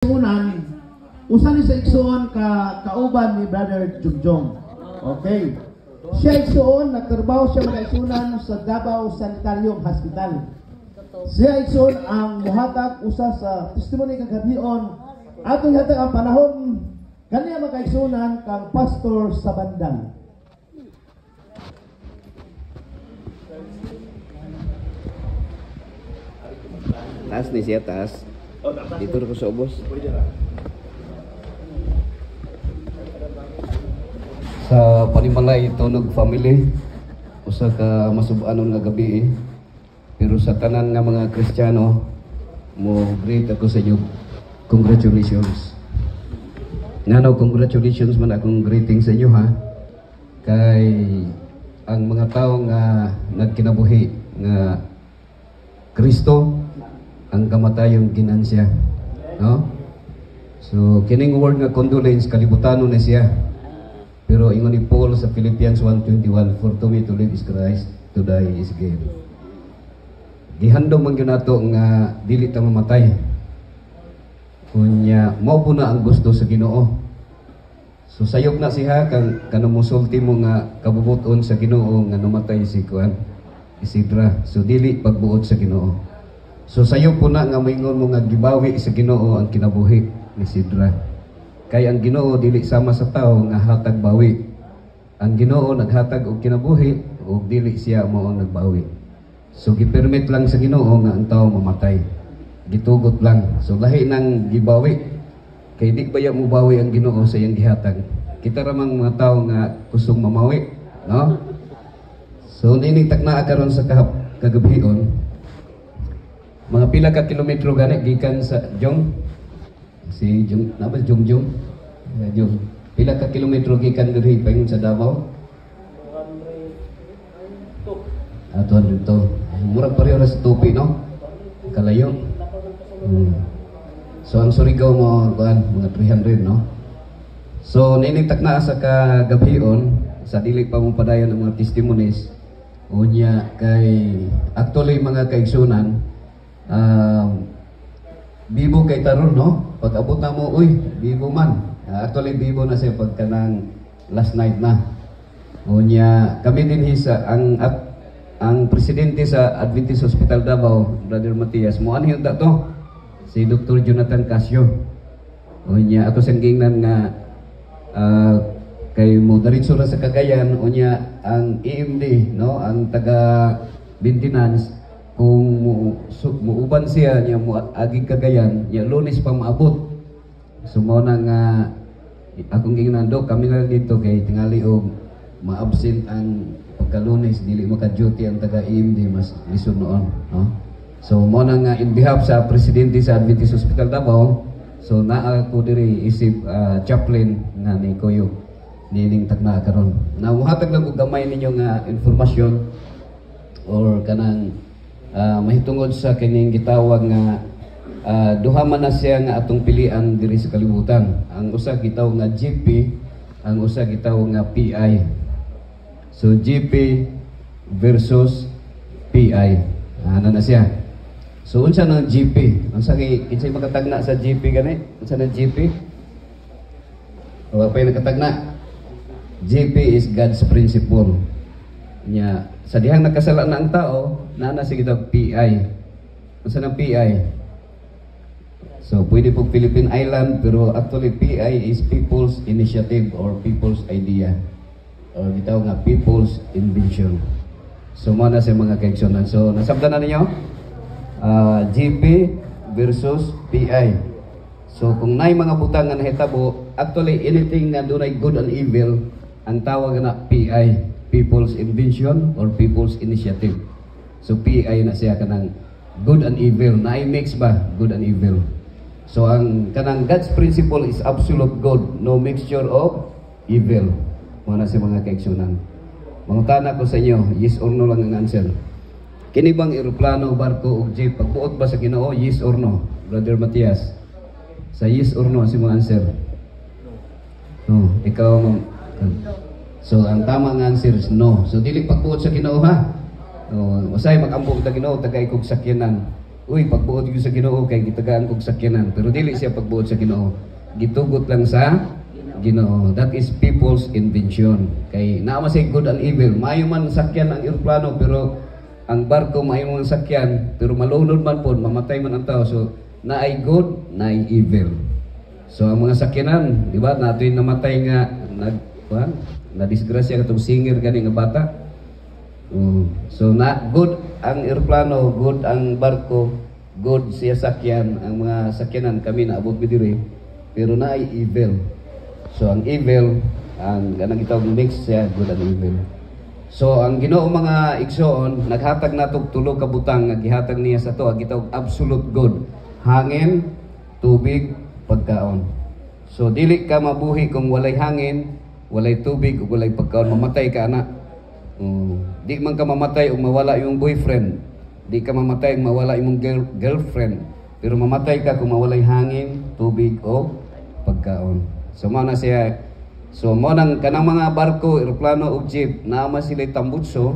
Unan, usa ni sa igsoon kauban ni Brother Jungjong. Okay. Siya igsoon, nagtrabaho siya mga igsunan sa Davao Sanitarium Hospital. Siya igsoon ang muhatag usa sa testimony kagabion atong hatag ang panahon kaniya mga igsunan kang pastor sa bandang. Taas ni siya, taas. Dito ko sa ubos. Sa Panimalay Tunog Family, usa ka masubanon nga gabi pero sa tanan nga mga Kristiyano, mo greet ako sa inyo. Congratulations. Ngano, congratulations man akong greeting sa inyo ha. Kay ang mga tao nga nagkinabuhi nga Kristo ang kamatayong ginansya, no? So kining word nga condolence kalibutano na siya, pero ingon ni Paul sa Philippians 1:21, for to me to live is Christ, to die is gain. Gihandom man gyud nato nga dili ta mamatay, kunya mao po na ang gusto sa Ginoo. So sayop na siya kanang musulti mo nga kabubuton sa Ginoo nga namatay si Kuan Isidra, so dili pagbuot sa Ginoo. So sayo po na nga maingon mo nga gibawi sa Ginoo ang kinabuhi ni Sidra. Kay ang Ginoo dili sama sa tao nga hatag bawi. Ang Ginoo naghatag og kinabuhi ug dili siya mao ang nagbawi. So gipermit lang sa Ginoo nga ang tao mamatay. Gitugot lang. So lahi nang gibawi. Kay di baya mo bawi ang Ginoo sa iyang gihatag. Kita ramang mga tao nga kusog mamawi, no? So nining takna karon sa kagabion. Mga pila ka kilometro gani gikan sa Jong. Si Jong, napa Jong. Jong. Pila ka kilometro gikan diri paingon sa Davao? 200 to. Murag pareho ra sa Tupi, no? Kalayo. So ang Surigao mo kuan mga 300, no? So nining takna sa kagabion sa dili pa mo padayon ang mga testimonies. Unya kay actually mga kaigsunan bibo kay taron, no? Pag abot na mo, uy, bibo man. Actually, bibo na siya pagka ng last night na. Unya, kami din hisa, ang presidente sa Adventist Hospital Davao, Brother Matias, mo ano yung to? Si Dr. Jonathan Casio. Unya, ako siyang gingnan nga kay mo daritso na sa Cagayan, unya, ang EMD, no? Ang taga maintenance, kung muuban siya niya mo aging Cagayan ya Lunes pa maabot. So mo na nga akong ginando kami na dito kay tingali og ma-absent ang pagka-Lunes dili maka-duty ang taga-EMD mas lisod noon, no? So mo na nga in behalf sa presidente sa Adventist Hospital Davao, so naa ko diri isip chaplain nga ni Kuyo nining takna karon. Namuhatag lang og gamay ninyo nga informasyon or kanang mahitungod sa kining gitawag nga duha man na siya nga atong pilian diri sa kalibutan. Ang usa gitawag nga GP, ang usa gitawag nga PI. So GP versus PI. Ano na siya? So unsa nang GP? Unsa kinsay makatagna sa GP gani? Unsa nang GP? O pa nakatagna? GP is God's principle. Nya sa dihang nakasala na ang tao, naa sige daw PI. Unsa nang PI? So pwede po Philippine Island, pero actually PI is People's Initiative or People's Idea. Or gitawag nga People's Invention. So mo na sa mga kaigsunan. So nasabdan na ninyo? GP versus PI. So kung naay mga butang nga nahitabo, actually anything nga dunay good and evil, ang tawag na PI. People's Invention or People's Initiative. So PI na siya kanang good and evil. Na mix ba good and evil? So ang kanang God's principle is absolute good, no mixture of evil. Mga sa mga kaigsunan. Mangutana ko sa inyo, yes or no lang ang answer. Kini bang eroplano, barko ug jeep pagbuot ba sa Ginoo, yes or no? Brother Matias. Sa yes or no si mo answer? No, ikaw so ang tamang answer is no. So dili pagbuot sa Ginoo ha. Usay mag-ambog ta Ginoo tagay kog sakyanan. uy, pagbuot ko sa Ginoo kay gitagaan kog sakyanan, pero dili siya pagbuot sa Ginoo, gitugot lang sa Ginoo. That is people's invention. Kay naa man say good and evil, maayo man sakyan ang eroplano pero ang barko maayo man sakyan pero malunod man pod, mamatay man ang tao. So naay good, naay evil. So ang mga sakyanan, di ba, natin namatay nga na disgrasya katong singer gani nga bata. So na good ang eroplano, good ang barko, good siya sakyan, ang mga sakyanan kami naabot mi diri, pero naay evil. So ang evil, ang ganang itawag mix siya good and evil. So ang Ginoo mga igsoon, naghatag natog tulo ka butang nga gihatag niya sa to, ang gitawag absolute good. Hangin, tubig, pagkaon. So dili ka mabuhi kung walay hangin, walay tubig, ug walay pagkaon, mamatay ka ana. Di man ka mamatay ug mawala yung boyfriend. Di ka mamatay ug mawala yung girlfriend. Pero mamatay ka kung mawalay hangin, tubig o pagkaon. So mao na siya. So mao nang kanang mga barko, eroplano ug jeep, naama sila tambutso.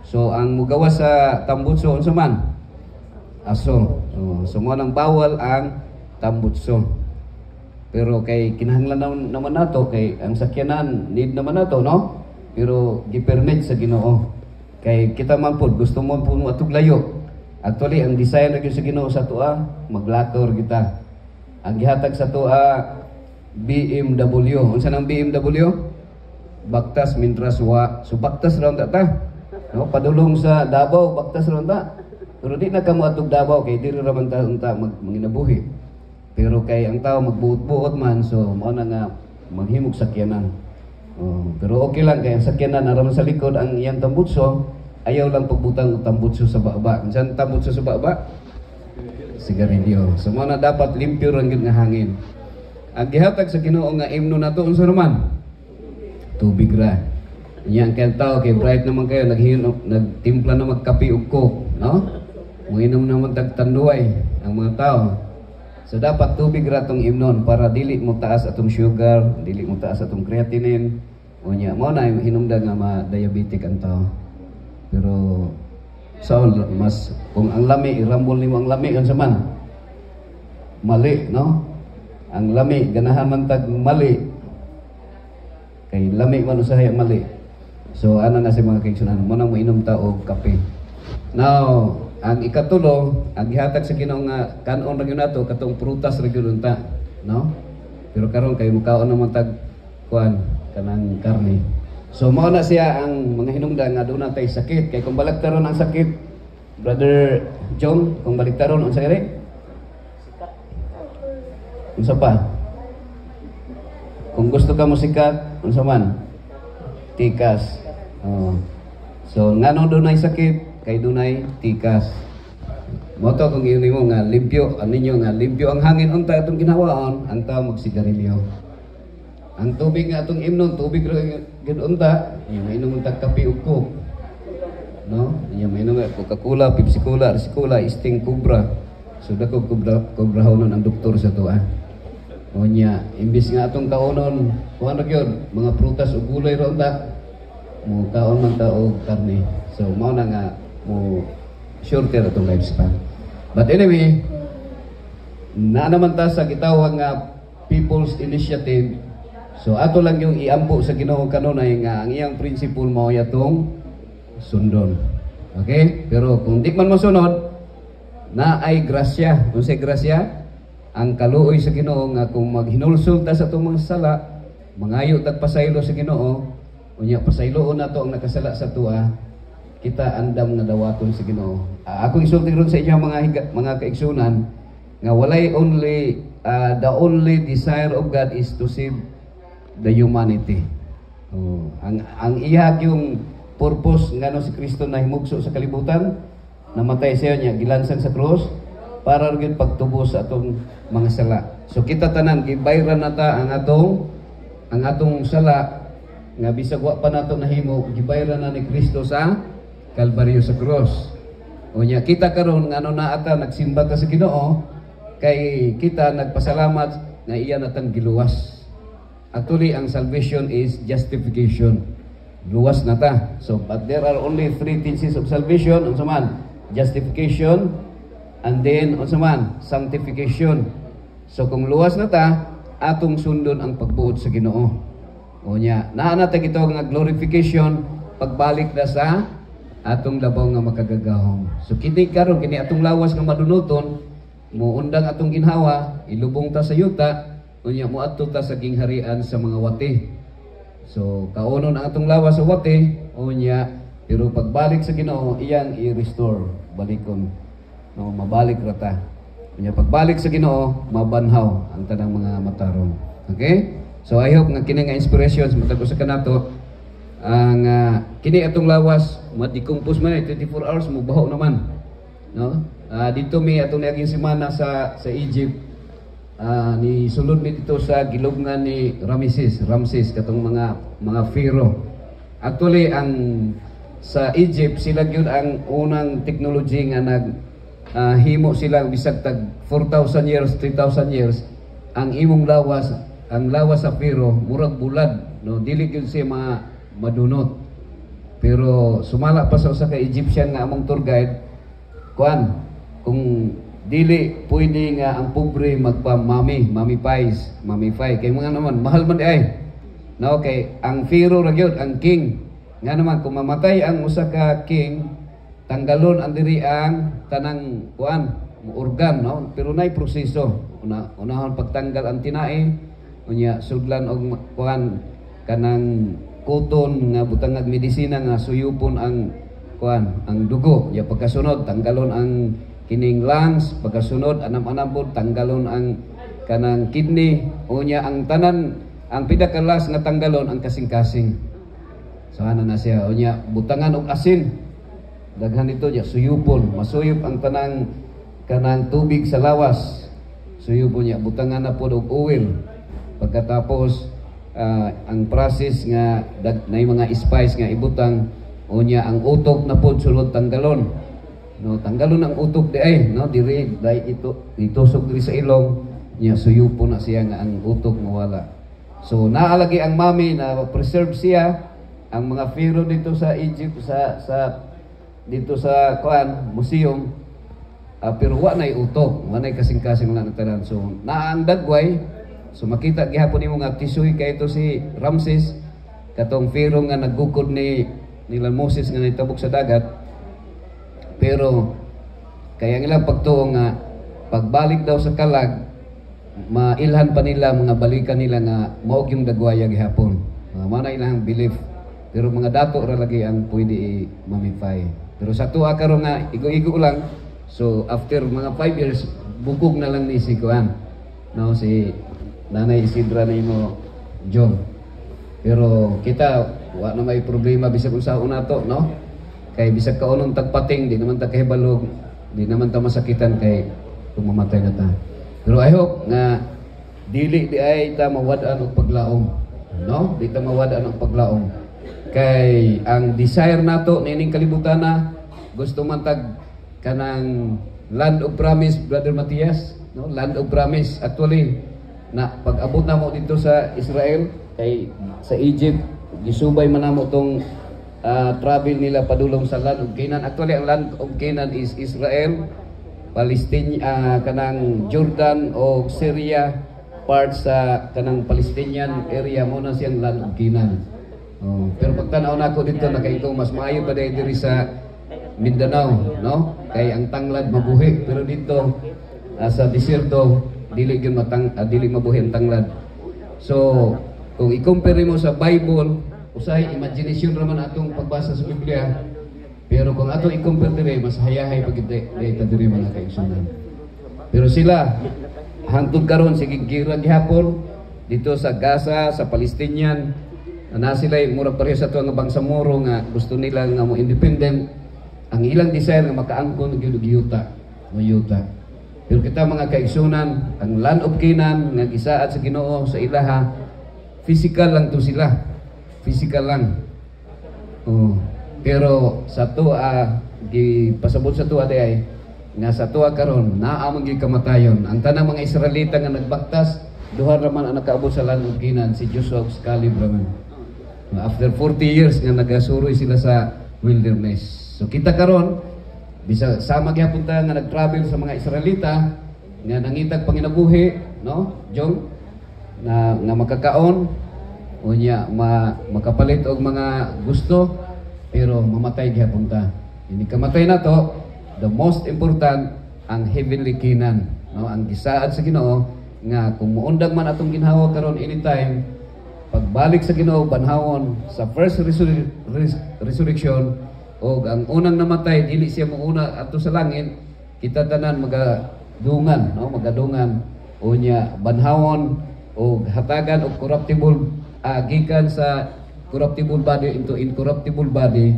So ang mugawa sa tambutso unsa man? Aso. So mao nang bawal ang tambutso. Pero kay kinahanglan naman nato kay ang sakyanan need naman nato, no? Pero gi-permit sa Ginoo. Kay kita man pod gusto mo puno atog layo. Actually ang design ra gyud sa Ginoo sa tuwa, maglakor kita. Ang gihatag sa tuwa BMW. Unsa nang BMW? Baktas Mintras wa. So baktas ra ta. No, padulong sa Davao, baktas ra ta. Pero di na kamo atog Davao kay diri ra man ta manginabuhi. Pero kay ang tao magbuot-buot man, so mao na nga maghimog sakyanan. Pero okay lang kay ang sakyanan naramon sa likod ang iyang tambutso, ayaw lang pagbutang tambutso sa baba. Unsan tambutso sa baba? Sigarilyo. So mao na dapat limpyo ra gyud nga hangin. Ang gihatag sa Ginoo nga imno nato unsa naman? Tubig ra. Yang kay tao kay bright naman kayo nagtimpla na magkape ug coke, no? Moinom naman tagtanduay ang mga tao. So dapat tubig ra tong imnon para dili mo taas atong sugar, dili mo taas atong creatinine. Unya mo na hinungdan nga ma-diabetic ang tao. Pero mas kung ang lami irambol nimo ang lami unsa man? Mali, no? Ang lami ganahan man tag mali. Kay lami man usahay mali. So ana na si mga kaigsunan mo nang mainom ta og kape. Now, ang ikatulo, ang gihatag sa Ginoo nga kanon ra gyud nato katong prutas ra gyud unta, no? Pero karon kay mukaon naman tag kuan kanang karne. So mao na siya ang mga hinungdan nga aduna tay sakit kay kung baligtaron ang sakit, Brother John, kung baligtaron unsa ire? Unsa pa? Kung gusto ka mo sikat, unsa man? Tikas. So ngano dunay sakit? Kay dunay tikas. Moto kung yun mo nga limpyo, aninyo nga limpyo ang hangin unta atong ginawaon, ang tao magsigarilyo. Ang tubig nga atong imnon, tubig ra gyud unta, mainom unta kape ug coke. No? Mainom Coca-Cola, Pepsi-Cola, Riscola, Sting, Cobra. So dako Cobra honon ang doktor sa tuwa. Onya, imbis nga atong kaonon, kuan ra gyud mga prutas ug gulay ra unta. Mo kaon man ta og karne. So mao na nga mo shorter atong lifespan. But anyway, na naman ta sa gitawag nga People's Initiative. So ato lang yung iampo sa Ginoo kanunay nga ang iyang principle mao yatong sundon. Okay? Pero kung di man mosunod, na ay grasya. Kung say grasya, ang kaluoy sa Ginoo nga kung maghinulsol ta sa atong mga sala, mangayo tag pasaylo sa Ginoo, unya pasayloon nato ang nakasala sa tuwa, kita andam nga dawaton sa Ginoo. Ako isulti ron sa inyo mga kaigsunan nga walay the only desire of God is to save the humanity. Ang ihag yung purpose ngano si Kristo na himugso sa kalibutan, namatay siya niya gilansan sa krus para gyud pagtubos sa atong mga sala. So kita tanan gibayran nata ang atong sala nga bisag wa pa nato nahimo, gibayran na ni Kristo sa Kalbaryo sa cross. Unya kita karon ngano na ata nagsimba ta sa Ginoo kay kita nagpasalamat nga iya natang giluwas. Actually ang salvation is justification. Luwas na ta. So but there are only three tenses of salvation. Unsa man? Justification, and then unsa man sanctification. So kung luwas na ta, atong sundon ang pagbuot sa Ginoo. O nya, naa na ta gitawag nga glorification, pagbalik na sa atong labaw nga makagagahom. So kini karon kini atong lawas nga madunuton, muundang atong ginhawa, ilubong ta sa yuta, unya moadto ta sa gingharian sa mga wati. So kaunon ang atong lawas sa wati, unya pero pagbalik sa Ginoo, iyang i-restore, balikon. No, mabalik ra ta. Unya pagbalik sa Ginoo, mabanhaw ang tanang mga matarong. Okay? So I hope nga kini nga inspirations matag usa kanato ang kini atong lawas ma-decompose man 24 hours mo baho naman. No? Dito mi atong niaging semana sa Egypt. Ni sulod mi dito sa gilubngan ni Ramses katong mga pharaoh. Actually ang sa Egypt sila gyud ang unang technology nga himo sila bisag tag 4,000 years, 3,000 years ang imong lawas, ang lawas sa Pharaoh murag bulad, no, dili gyud siya madunot. Pero sumala pa sa usa ka Egyptian nga among tour guide, kuan, kung dili pwede nga ang pobre magpa-mummy pie kay mga naman mahal man di ay. No, okay, ang Pharaoh ra gyud ang king. Nga naman kung mamatay ang usa ka king, tanggalon ang diri ang tanang kuan organ, no, pero nay proseso. Unahon pagtanggal ang tinai, unya sudlan og kuan kanang kuton nga butangag medisina nga suyupon ang kuan ang dugo, ya pagkasunod tanggalon ang kining lungs, pagkasunod anam-anam pod tanggalon ang kanang kidney, unya ang tanan ang pinakalas nga tanggalon ang kasing-kasing. So ana na siya, unya butangan og asin, daghan ito ya suyupon, masuyop ang tanang kanang tubig sa lawas, suyupon niya, butangan na pod og oil. Pagkatapos ang process nga nay mga spice nga ibutang, unya ang utok na pod sulod tanggalon, no, tanggalon ang utok di ay, no, diri dai itusok diri sa ilong niya, suyupon na siya nga ang utok mawala. So naalagi ang mami na preserve siya ang mga pharaoh dito sa Egypt dito sa kuan museum, pero wa nay utok, wa nay kasing-kasing lang tanan. So naa ang dagway, so makita gihapon nimo nga tisoy kay ito si Ramses katong pharaoh nga naggukod nila Moses nga nitabok sa dagat. Pero kaya ang ilang pagtuo nga pagbalik daw sa kalag, mailhan pa nila, mga balikan nila nga maog yung dagwaya gihapon. Mana ilang belief. Pero mga dato ra lagi ang pwede i-mamify. Pero sa tuwa karon nga igo-igo lang. So after mga 5 years bugog na lang ni si kuan, no, si Nanay Isidra na imo John. Pero kita wa na may problema bisag unsa una to, no? Kay bisag kaunong tagpating di naman ta kahibalog, di naman ta masakitan kay kung mamatay na ta. Pero I hope nga dili di ay ta mawad-an og paglaom, no? Di ta mawad-an og paglaom. Kay ang desire nato nining kalibutan na gusto man tag kanang land of promise, Brother Matias, no? Land of promise. Actually na pag-abot na mo dito sa Israel, kay sa Egypt gisubay man namo tong travel nila padulong sa land of Canaan. Actually ang land of Canaan is Israel, Palestine, kanang Jordan o Syria, part sa kanang Palestinian area mo na siyang land of Canaan. Pero pagtanaw na ako dito, nakaito mas maayo pa diri sa Mindanao, no? Kay ang tanglad mabuhi, pero dito sa desierto dili gyud dili mabuhi ang tanglad. So kung i-compare mo sa Bible, usahay imagination ra man atong pagbasa sa Biblia. Pero kung ato i-compare dire, mas hayahay pag ita dire mga kaigsunan. Pero sila hangtod karon sige gira gihapon dito sa Gaza, sa Palestinian, na sila murag pareho sa tuwa nga bangsamoro nga gusto nila nga mo independent. Ang ilang desire nga makaangkon gyud yuta. Pero kita mga kaigsunan, ang land of Canaan nga gisaad sa Ginoo sa ilaha, physical lang to sila. Physical lang. Pero sa tuwa gipasabot sa tuwa ay nga sa tuwa karon naa man gyud kamatayon. Ang tanang mga Israelita nga nagbaktas duha ra man ang nakaabot sa land of Canaan, si Joshua ug Caleb ra man. After 40 years nga nagasuroy sila sa wilderness. So kita karon bisa sama gyapon ta nga nag-travel sa mga Israelita nga nangitag panginabuhi, no? Jong nga makakaon unya makapalit og mga gusto pero mamatay gyapon ta. Hindi kamatay na to, the most important ang heavenly Canaan, no? Ang gisaad sa Ginoo nga kung muundag man atong ginhawa karon anytime, pagbalik sa Ginoo banhawon sa first resurrection o ang unang namatay dili siya mouna ato sa langit, kita tanan magadungan, no? Magadungan unya banhawon o hatagan og corruptible gikan sa corruptible body into incorruptible body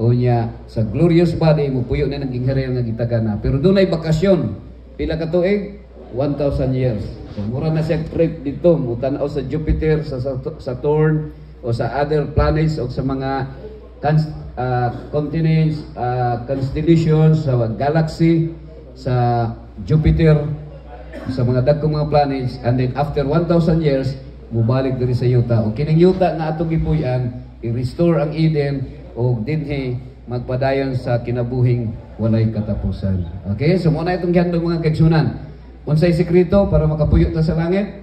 unya sa glorious body mo puyo na naging herel nga gitagana. Pero dunay bakasyon pila ka tuig 1,000 years. So, mura na siya trip dito, mutanaw sa Jupiter, sa Saturn, o sa other planets, o sa mga continents, constellations, sa galaxy, sa Jupiter, sa mga dagkong mga planets, and then after 1,000 years, mubalik diri sa yuta. O kining yuta nga atong gipuy-an, i-restore ang Eden, o dinhi magpadayon sa kinabuhing walay katapusan. Okay? So muna itong gihandog mga kaigsunan. Unsay sekreto para makapuyo ta sa langit?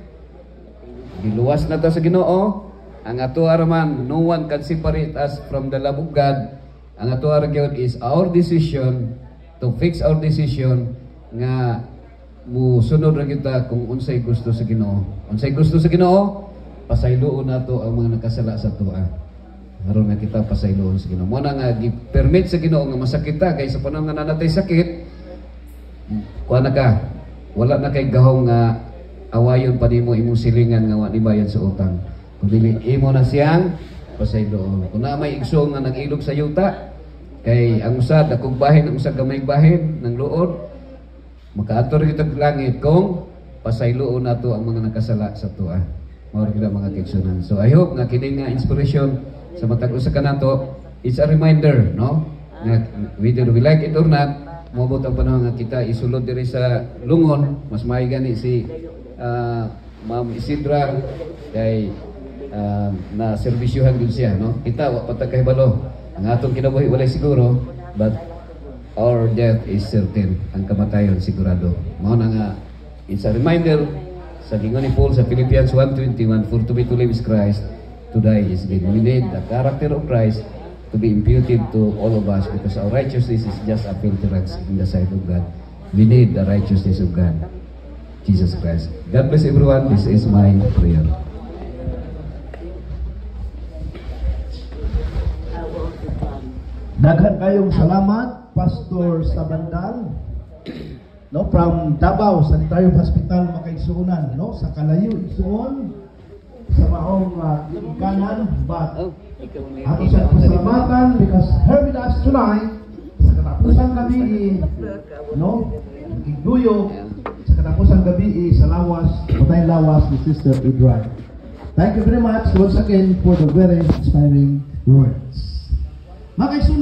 Giluwas na ta sa Ginoo. Ang ato araman, no one can separate us from the love of God. Ang ato araman is our decision to fix our decision nga musunod ra kita kung unsay gusto sa Ginoo. Unsay gusto sa Ginoo, pasayloon nato ang mga nakasala sa tuwa. Aron nga kita pasayloon sa Ginoo. Mo na nga gi-permit sa Ginoo nga masakit ta kay sa panahon nga nanatay sakit, kuha na ka. Wala na kay gahong nga awayon pa nimo imong silingan nga wa ni bayan sa utang. Kung dili imo na siyang pasayloon. Kung na may igsoon nga nag-ilog sa yuta, kay ang usa dakong bahin, ang usa gamay bahin ng luod, makaator kita sa langit kung pasayloon nato ang mga nakasala sa tuwa. Mao ra mga kaigsunan. So I hope nga kini nga inspiration sa matag usa kanato, it's a reminder, no? Nga whether we like it or not, moabot ang panahon nga kita isulod diri sa lungon, mas may gani si Ma'am Isidra kay na serbisyuhan gud siya, no? Kita wa patag kahibalo. Ang atong kinabuhi walay siguro, but our death is certain. Ang kamatayon sigurado. Mao na nga it's a reminder sa gingon ni Paul sa Philippians 1:21, for to be to live is Christ, to die is gain. We need the character of Christ to be imputed to all of us because our righteousness is just a filthy rags in the sight of God. We need the righteousness of God, Jesus Christ. God bless everyone. This is my prayer. Daghan kayong salamat, Pastor Sabandal, no, from Davao Sanitarium Hospital, Makaigsuonan, no, sa kalayo igsuon sa maong ikanan, but ato sa pasalamatan because here with us tonight sa katapusan gabi, no, igduyo sa katapusan gabi sa lawas, patay lawas ni Sister Idra. Thank you very much once again for the very inspiring words. Makaigsuonan.